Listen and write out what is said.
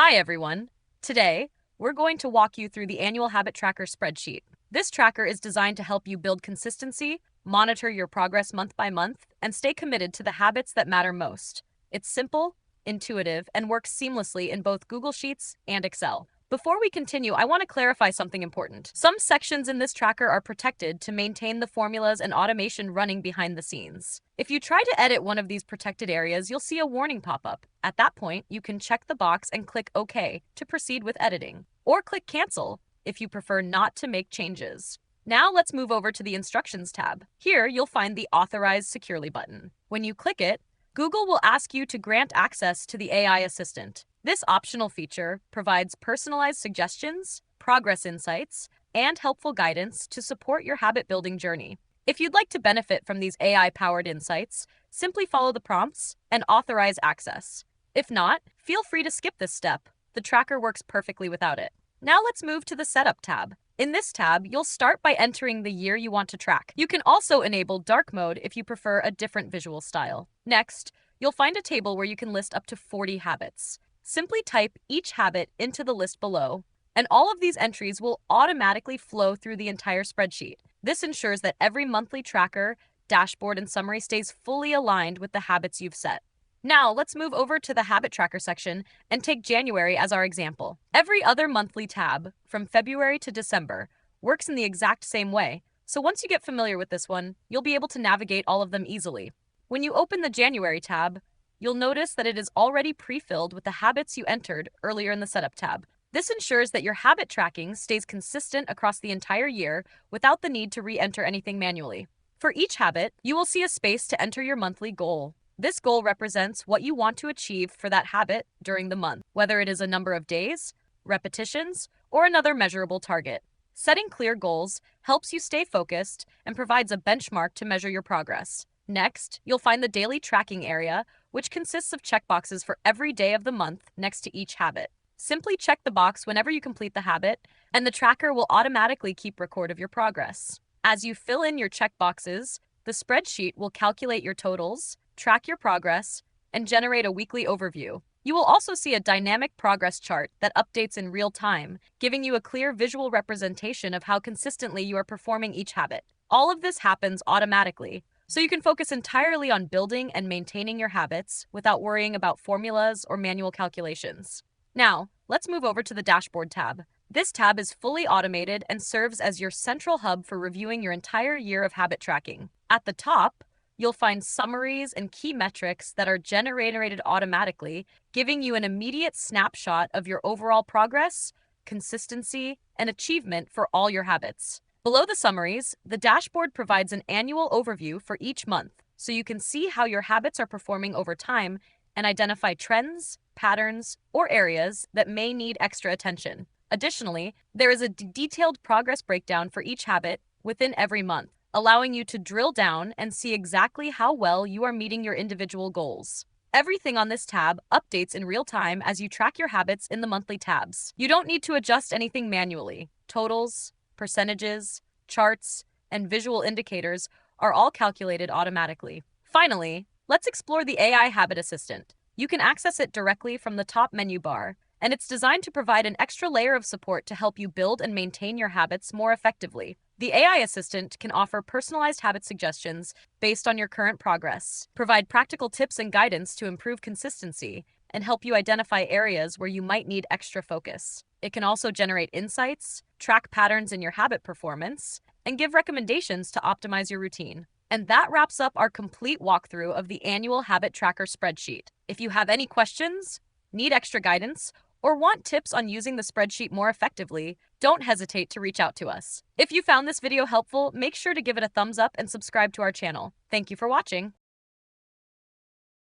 Hi everyone. Today, we're going to walk you through the annual habit tracker spreadsheet. This tracker is designed to help you build consistency, monitor your progress month by month, and stay committed to the habits that matter most. It's simple, intuitive, and works seamlessly in both Google Sheets and Excel. Before we continue, I want to clarify something important. Some sections in this tracker are protected to maintain the formulas and automation running behind the scenes. If you try to edit one of these protected areas, you'll see a warning pop up. At that point, you can check the box and click OK to proceed with editing, or click Cancel if you prefer not to make changes. Now let's move over to the Instructions tab. Here, you'll find the Authorize Securely button. When you click it, Google will ask you to grant access to the AI assistant. This optional feature provides personalized suggestions, progress insights, and helpful guidance to support your habit-building journey. If you'd like to benefit from these AI-powered insights, simply follow the prompts and authorize access. If not, feel free to skip this step. The tracker works perfectly without it. Now let's move to the Setup tab. In this tab, you'll start by entering the year you want to track. You can also enable dark mode if you prefer a different visual style. Next, you'll find a table where you can list up to 40 habits. Simply type each habit into the list below, and all of these entries will automatically flow through the entire spreadsheet. This ensures that every monthly tracker, dashboard, and summary stays fully aligned with the habits you've set. Now, let's move over to the habit tracker section and take January as our example. Every other monthly tab, from February to December, works in the exact same way. So once you get familiar with this one, you'll be able to navigate all of them easily. When you open the January tab, you'll notice that it is already pre-filled with the habits you entered earlier in the Setup tab. This ensures that your habit tracking stays consistent across the entire year without the need to re-enter anything manually. For each habit, you will see a space to enter your monthly goal. This goal represents what you want to achieve for that habit during the month, whether it is a number of days, repetitions, or another measurable target. Setting clear goals helps you stay focused and provides a benchmark to measure your progress. Next, you'll find the daily tracking area, which consists of checkboxes for every day of the month next to each habit. Simply check the box whenever you complete the habit, and the tracker will automatically keep record of your progress. As you fill in your checkboxes, the spreadsheet will calculate your totals, track your progress, and generate a weekly overview. You will also see a dynamic progress chart that updates in real time, giving you a clear visual representation of how consistently you are performing each habit. All of this happens automatically, so you can focus entirely on building and maintaining your habits without worrying about formulas or manual calculations. Now, let's move over to the Dashboard tab. This tab is fully automated and serves as your central hub for reviewing your entire year of habit tracking. At the top, you'll find summaries and key metrics that are generated automatically, giving you an immediate snapshot of your overall progress, consistency, and achievement for all your habits. Below the summaries, the dashboard provides an annual overview for each month, so you can see how your habits are performing over time and identify trends, patterns, or areas that may need extra attention. Additionally, there is a detailed progress breakdown for each habit within every month, allowing you to drill down and see exactly how well you are meeting your individual goals. Everything on this tab updates in real time as you track your habits in the monthly tabs. You don't need to adjust anything manually. Totals, percentages, charts, and visual indicators are all calculated automatically. Finally, let's explore the AI Habit Assistant. You can access it directly from the top menu bar, and it's designed to provide an extra layer of support to help you build and maintain your habits more effectively. The AI assistant can offer personalized habit suggestions based on your current progress, provide practical tips and guidance to improve consistency, and help you identify areas where you might need extra focus. It can also generate insights, track patterns in your habit performance, and give recommendations to optimize your routine. And that wraps up our complete walkthrough of the annual habit tracker spreadsheet. If you have any questions, need extra guidance, or want tips on using the spreadsheet more effectively, don't hesitate to reach out to us. If you found this video helpful, make sure to give it a thumbs up and subscribe to our channel. Thank you for watching.